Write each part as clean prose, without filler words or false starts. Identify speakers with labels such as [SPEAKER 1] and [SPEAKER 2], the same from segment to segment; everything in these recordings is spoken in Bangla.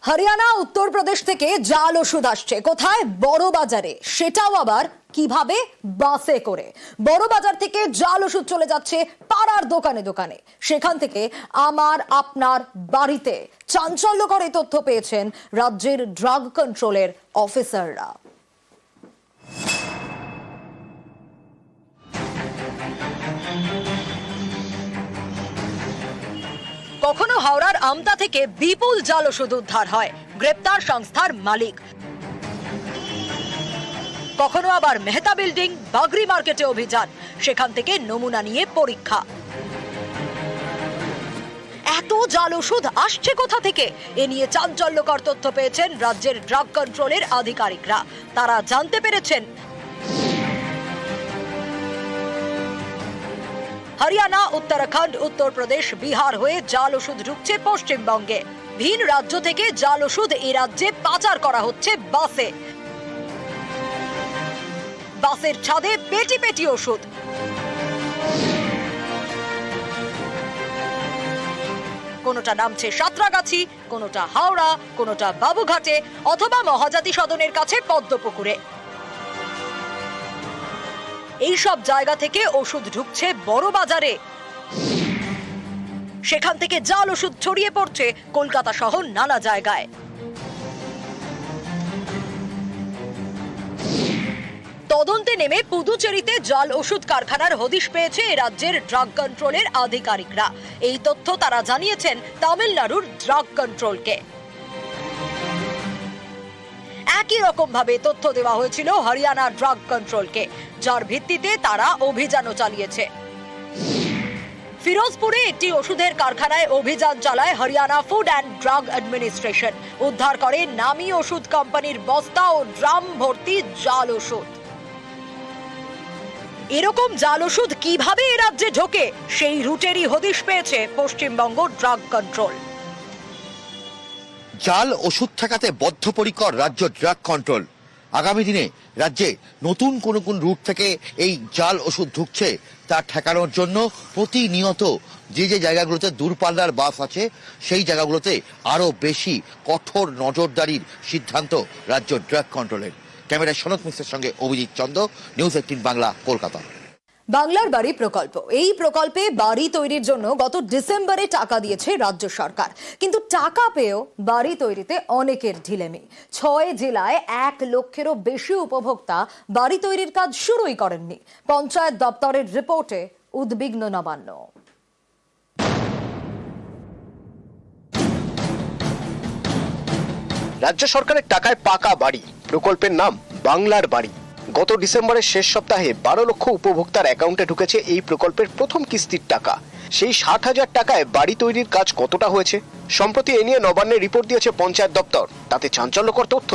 [SPEAKER 1] হরিয়ানা উত্তরপ্রদেশ থেকে জাল ওষুধ আসছে কোথায়? বড় বাজারে, সেটাও আবার কিভাবে? বাসে করে। বড় বাজার থেকে জাল ওষুধ চলে যাচ্ছে পাড়ার দোকানে দোকানে, সেখান থেকে আমার আপনার বাড়িতে। চাঞ্চল্যকর এই তথ্য পেয়েছেন রাজ্যের ড্রাগ কন্ট্রোলের অফিসাররা। কখনো হাওড়ার আমতা থেকে বিপুল জাল ওষুধ উদ্ধার হয়, গ্রেপ্তার সংস্থার মালিক। কখনো আবার মেহতা বিল্ডিং, বাগরি মার্কেটে অভিযান, সেখান থেকে নমুনা নিয়ে পরীক্ষা। এত জাল ওষুধ আসছে কোথা থেকে? এ নিয়ে চাঞ্চল্যকর তথ্য পেয়েছেন রাজ্যের ড্রাগ কন্ট্রোলের আধিকারিকরা। তারা জানতে পেরেছেন হরিয়ানা, উত্তরাখণ্ড, উত্তরপ্রদেশ, বিহার হয়ে জাল ওষুধ ঢুকছে পশ্চিমবঙ্গে। ভিন রাজ্য থেকে জাল ওষুধ এই রাজ্যে পাচার করা হচ্ছে বাসে। বাসের ছাদে পেটি পেটি ওষুধ। কোনোটা নামছে সাঁতরাগাছি, কোনোটা হাওড়া, কোনোটা বাবুঘাটে অথবা মহাজাতি সদনের কাছে পদ্মপুকুরে। এই সব জায়গা থেকে ওষুধ ঢুকছে বড় বাজারে। সেখান থেকে জাল ওষুধ ছড়িয়ে পড়ছে কলকাতা সহ নানা জায়গায়। তদন্তে নেমে পুদুচেরিতে জাল ওষুধ কারখানার হদিশ পেয়েছে রাজ্যের ড্রাগ কন্ট্রোলের আধিকারিকরা। এই তথ্য তারা জানিয়েছেন তামিলনাড়ুর ড্রাগ কন্ট্রোলকে। একই রকম ভাবে তথ্য দেওয়া হয়েছিল হরিয়ানা ড্রাগ কন্ট্রোলকে, যার ভিত্তিতে তারা অভিযানও চালিয়েছে। ফিরোজপুরে একটি ওষুধের কারখানায় অভিযান চালায় Haryana food and drug administration. উদ্ধার করে নামী ওষুধ কোম্পানির বস্তা ও ড্রাম ভর্তি জাল ওষুধ। এরকম জাল ওষুধ কিভাবে এ রাজ্যে ঢোকে, সেই রুটেরই হদিশ পেয়েছে পশ্চিমবঙ্গ ড্রাগ কন্ট্রোল।
[SPEAKER 2] জাল ওষুধ ঠেকাতে বদ্ধপরিকর রাজ্য ড্রাগ কন্ট্রোল। আগামী দিনে রাজ্যে নতুন কোন কোন রুট থেকে এই জাল ওষুধ ঢুকছে তা ঠেকানোর জন্য প্রতিনিয়ত যে যে জায়গাগুলোতে দূরপাল্লার বাস আছে সেই জায়গাগুলোতে আরো বেশি কঠোর নজরদারির সিদ্ধান্ত রাজ্য ড্রাগ কন্ট্রোলের। ক্যামেরায় সনৎ মিশ্রের সঙ্গে অভিজিৎ চন্দ, নিউজ 18 বাংলা, কলকাতা।
[SPEAKER 1] বাংলার বাড়ি প্রকল্প, এই প্রকল্পে বাড়ি তৈরির জন্য গত ডিসেম্বরে টাকা দিয়েছে রাজ্য সরকার, কিন্তু টাকা পেয়েও বাড়ি তৈরিতে অনেকের ঢিলেমি। 6 জেলায় 1 লক্ষেরও বেশি উপভোক্তা বাড়ি তৈরির কাজ শুরুই করেননি। পঞ্চায়েত দপ্তরের রিপোর্টে উদ্বিগ্ন নবান্ন।
[SPEAKER 3] রাজ্য সরকারের টাকায় পাকা বাড়ি, প্রকল্পের নাম বাংলার বাড়ি। গত ডিসেম্বরের শেষ সপ্তাহে 12 লক্ষ উপভোক্তার অ্যাকাউন্টে ঢুকেছে এই প্রকল্পের প্রথম কিস্তির টাকা। সেই 60,000 টাকায় বাড়ি তৈরির কাজ কতটা হয়েছে? সম্প্রতি এ নিয়ে নবান্নের রিপোর্ট দিয়েছে পঞ্চায়েত দপ্তর। তাতে চাঞ্চল্যকর তথ্য।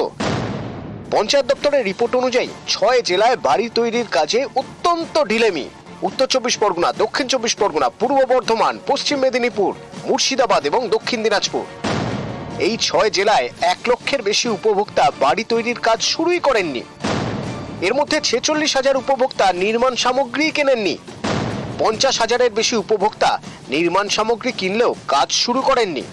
[SPEAKER 3] পঞ্চায়েত দপ্তরের রিপোর্ট অনুযায়ী 6 জেলায় বাড়ি তৈরির কাজে অত্যন্ত ঢিলেমি। উত্তর 24 পরগনা, দক্ষিণ 24 পরগনা, পূর্ব বর্ধমান, পশ্চিম মেদিনীপুর, মুর্শিদাবাদ এবং দক্ষিণ দিনাজপুর। এই 6 জেলায় 1 লক্ষের বেশি উপভোক্তা বাড়ি তৈরির কাজ শুরুই করেননি। এর মধ্যে 46,000 উপভোক্তা নির্মাণ সামগ্রী কেনেননি। 50,000-এর বেশি উপভোক্তা নির্মাণ সামগ্রী কিনলেও কাজ শুরু করেননি।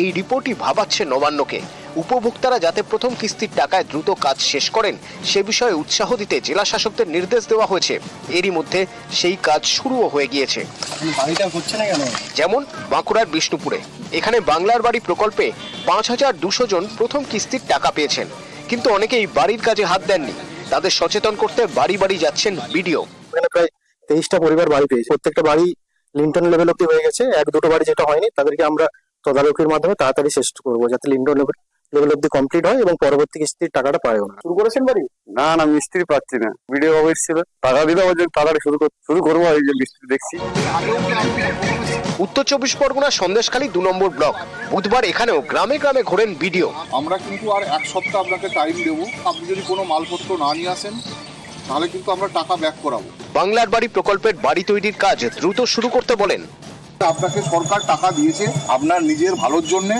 [SPEAKER 3] এই রিপোর্টই ভাবাচ্ছে নবান্নকে। উপভোক্তারা যাতে প্রথম কিস্তির টাকায় দ্রুত কাজ শেষ করেন সে বিষয়ে উৎসাহ দিতে জেলা শাসকদের নির্দেশ দেওয়া হয়েছে। এরই মধ্যে সেই কাজ শুরুও হয়ে গিয়েছে। যেমন বাঁকুড়ার বিষ্ণুপুরে, এখানে বাংলার বাড়ি প্রকল্পে 5,200 জন প্রথম কিস্তির টাকা পেয়েছেন, কিন্তু অনেকেই বাড়ির কাজে হাত দেননি। তাদের সচেতন করতে বাড়ি বাড়ি যাচ্ছেন বিডিও।
[SPEAKER 4] প্রায় 23টা পরিবার বাড়ি পেয়েছে। প্রত্যেকটা বাড়ি লিন্টন লেভেল অব্দি হয়ে গেছে। 1-2টো বাড়ি যেটা হয়নি তাদেরকে আমরা তদারকির মাধ্যমে তাড়াতাড়ি শেষ করবো, যাতে লিন্টন লেভেল অব্দি কমপ্লিট হয় এবং পরবর্তী কিস্তির টাকাটা পায় ওরা। শুরু করেছেন বাড়ি?
[SPEAKER 5] না, মিস্ত্রি পাচ্ছি না। ভিডিও অফিস ছিল, টাকা দিলে তাড়াতাড়ি শুরু করবো। এই যে মিস্ত্রি দেখছি।
[SPEAKER 3] উত্তর 24 পরগনা সন্দেশখালী 2 নম্বর ব্লক। বুধবার এখানেও গ্রামে গ্রামে ঘোরেন বিডিও।
[SPEAKER 6] আমরা কিন্তু আর 1 সপ্তাহ আপনাকে টাইম দেবো। আপনি যদি কোনো মালপত্র না নিয়ে আসেন তাহলে কিন্তু আমরা টাকা ব্যাক করাবো।
[SPEAKER 3] বাংলার বাড়ি প্রকল্পের বাড়ি তৈরির কাজ দ্রুত শুরু করতে বলেন।
[SPEAKER 6] আপনাকে সরকার টাকা দিয়েছে আপনার নিজের ভালোর জন্য।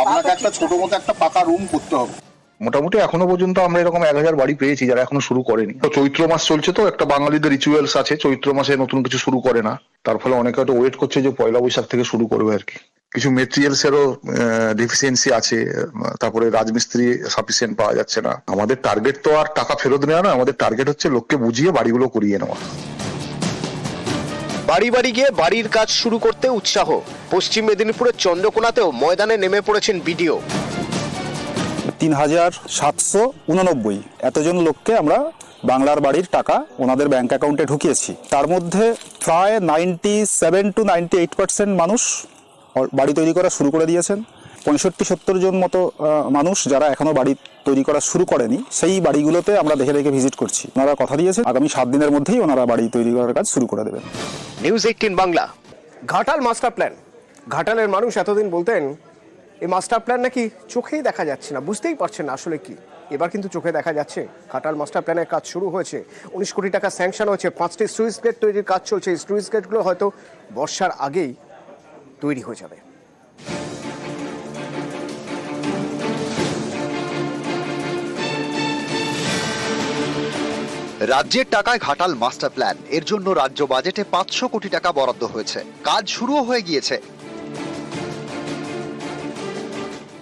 [SPEAKER 6] আপনাকে একটা ছোট মতো একটা পাকা রুম করতে হবে।
[SPEAKER 7] মোটামুটি এখনো পর্যন্ত আমরা এরকম 1,000 বাড়ি পেয়েছি যারা এখনো শুরু করেনি। তো চৈত্র মাস চলছে, তো একটা বাঙালিদের রিচুয়ালস আছে, চৈত্র মাসে নতুন কিছু শুরু করে না। তার ফলে অনেকে হয়তো ওয়েট করছে যে 1লা বৈশাখ থেকে শুরু করবে আর কি। কিছু মেটেরিয়ালসেরও ডেফিসিয়েন্সি আছে, তারপরে রাজমিস্ত্রি সাফিসিয়েন্ট পাওয়া যাচ্ছে না। আমাদের টার্গেট তো আর টাকা ফেরত নেওয়া না, আমাদের টার্গেট হচ্ছে লোককে বুঝিয়ে বাড়িগুলো করিয়ে নেওয়া।
[SPEAKER 3] বাড়ি বাড়ি গিয়ে বাড়ির কাজ শুরু করতে উৎসাহ। পশ্চিম মেদিনীপুরের চন্দ্রকোনাতেও ময়দানে নেমে পড়েছেন বিডিও।
[SPEAKER 8] ৩,৭89 এতজন লোককে আমরা বাংলার বাড়ির টাকা ওনাদের ব্যাংক অ্যাকাউন্টে ঢুকিয়েছি। তার মধ্যে প্রায় 97 to 98% মানুষ বাড়ি তৈরি করা শুরু করে দিয়েছেন। 65-70 জন মতো মানুষ যারা এখনো বাড়ি তৈরি করা শুরু করেনি, সেই বাড়িগুলোতে আমরা দেখে দেখে ভিজিট করছি। ওনারা কথা দিয়েছেন আগামী 7 দিনের মধ্যেই ওনারা বাড়ি তৈরি করার কাজ শুরু করে দেবেন।
[SPEAKER 3] News 18 Bangla. Ghatal master plan. ঘাটালের মানুষ এতদিন বলতেন এই মাস্টার প্ল্যান নাকি চোখেই দেখা যাচ্ছে না, বুঝতেই পারছেন না আসলে কি। এবার কিন্তু চোখে দেখা যাচ্ছে। ঘাটাল মাস্টার প্ল্যানের কাজ শুরু হয়েছে। 19 কোটি টাকা স্যাংশন হয়েছে। 5টি স্লুইস গেট তৈরির কাজ চলছে। এই স্লুইস গেটগুলো হয়তো বর্ষার আগেই তৈরি হয়ে যাবে।
[SPEAKER 9] রাজ্যের টাকায় ঘাটাল মাস্টার প্ল্যান, এর জন্য রাজ্য বাজেটে 500 কোটি টাকা বরাদ্দ হয়েছে। কাজ শুরুও হয়ে গিয়েছে।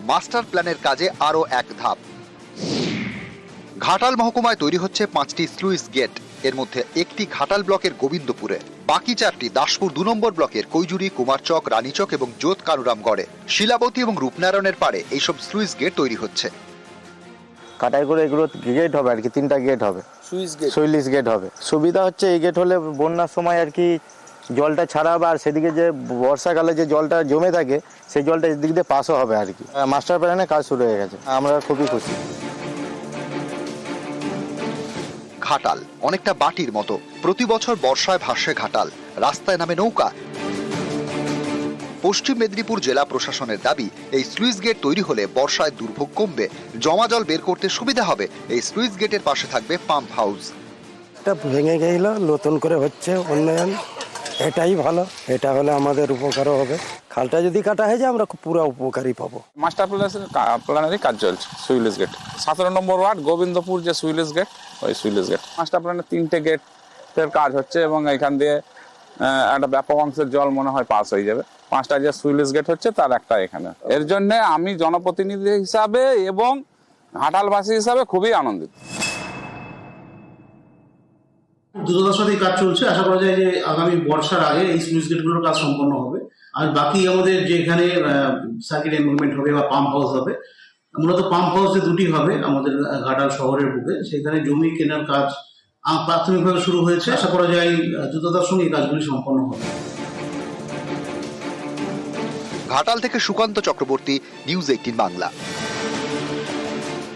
[SPEAKER 9] মাস্টার প্ল্যানের কাজে আরো এক ধাপ। ঘাটাল মহকুমায় তৈরি হচ্ছে 5টি স্লুইস গেট। এর মধ্যে একটি ঘাটাল ব্লকের গোবিন্দপুরে, বাকি 4টি দাসপুর 2 নম্বর ব্লকের কৈজুরি, কুমারচক, রানীচক এবং জোত কানুরামগড়ে। শিলাবতী এবং রূপনারায়ণের পাড়ে এইসব স্লুইস গেট তৈরি হচ্ছে।
[SPEAKER 10] কাটাই করে এগুলো গেট হবে আর কি, 3টা গেট হবে, সুইলিশ গেট হবে। সুবিধা হচ্ছে এই গেট হলে বন্যার সময় আর কি জলটা ছাড়া হবে, আর সেদিকে যে বর্ষাকালে যে জলটা জমে থাকে সেই জলটা এদিক দিয়ে পাসও হবে আর কি। মাস্টার প্ল্যানে কাজ শুরু হয়ে গেছে, আমরা খুবই খুশি।
[SPEAKER 9] ঘাটাল অনেকটা বাটির মতো, প্রতি বছর বর্ষায় ভাসে ঘাটাল, রাস্তায় নামে নৌকা। পশ্চিম মেদিনীপুর জেলা প্রশাসনের দাবি, এই স্লুইস গেট তৈরি হলে বর্ষায় দুর্ভোগ কমবে, জমা জল বের করতে সুবিধা হবে। এই স্লুইস গেটের পাশে থাকবে পাম্প হাউস।
[SPEAKER 11] এটা ভেঙে গেল, নতুন করে হচ্ছে উন্নয়ন, এটাই ভালো। এটা হলে আমাদের উপকারও হবে। খালটা যদি কাটা হয়ে যায় আমরা পুরো উপকারী পাবো।
[SPEAKER 12] মাস্টার প্ল্যানেরই কাজ চলছে। সুইলিশ গেট 17 নম্বর ওয়ার্ড গোবিন্দপুর, যে সুইলিশ গেট, ওই সুইলিশ গেট। মাস্টার প্ল্যানের 3টে গেটের কাজ হচ্ছে এবং এখান দিয়ে একটা ব্যাপক অংশের জল মনে হয় পাস হয়ে যাবে। 5টা যে সুইলিশ গেট হচ্ছে তার একটা এখানে। এর জন্য আমি জনপ্রতিনিধি হিসাবে এবং ঘাটালবাসী হিসাবে খুবই আনন্দিত।
[SPEAKER 13] দ্রুততার সাথে কাজ চলছে। আশা করা যায় যে আগামী বর্ষার আগে এই স্লুইস গেটগুলোর কাজ সম্পন্ন হবে। আর বাকি আমাদের যে এখানে সার্কিট এনভায়রনমেন্ট হবে বা পাম্প হাউস হবে, মূলত পাম্প হাউস যে 2টি হবে আমাদের ঘাটাল শহরের বুকে, সেখানে জমি কেনার কাজ প্রাথমিকভাবে শুরু হয়েছে। আশা করা যায় দ্রুততার সঙ্গে এই কাজগুলি সম্পন্ন হবে।
[SPEAKER 9] ঘাটাল থেকে সুকান্ত চক্রবর্তী, নিউজ 18 বাংলা।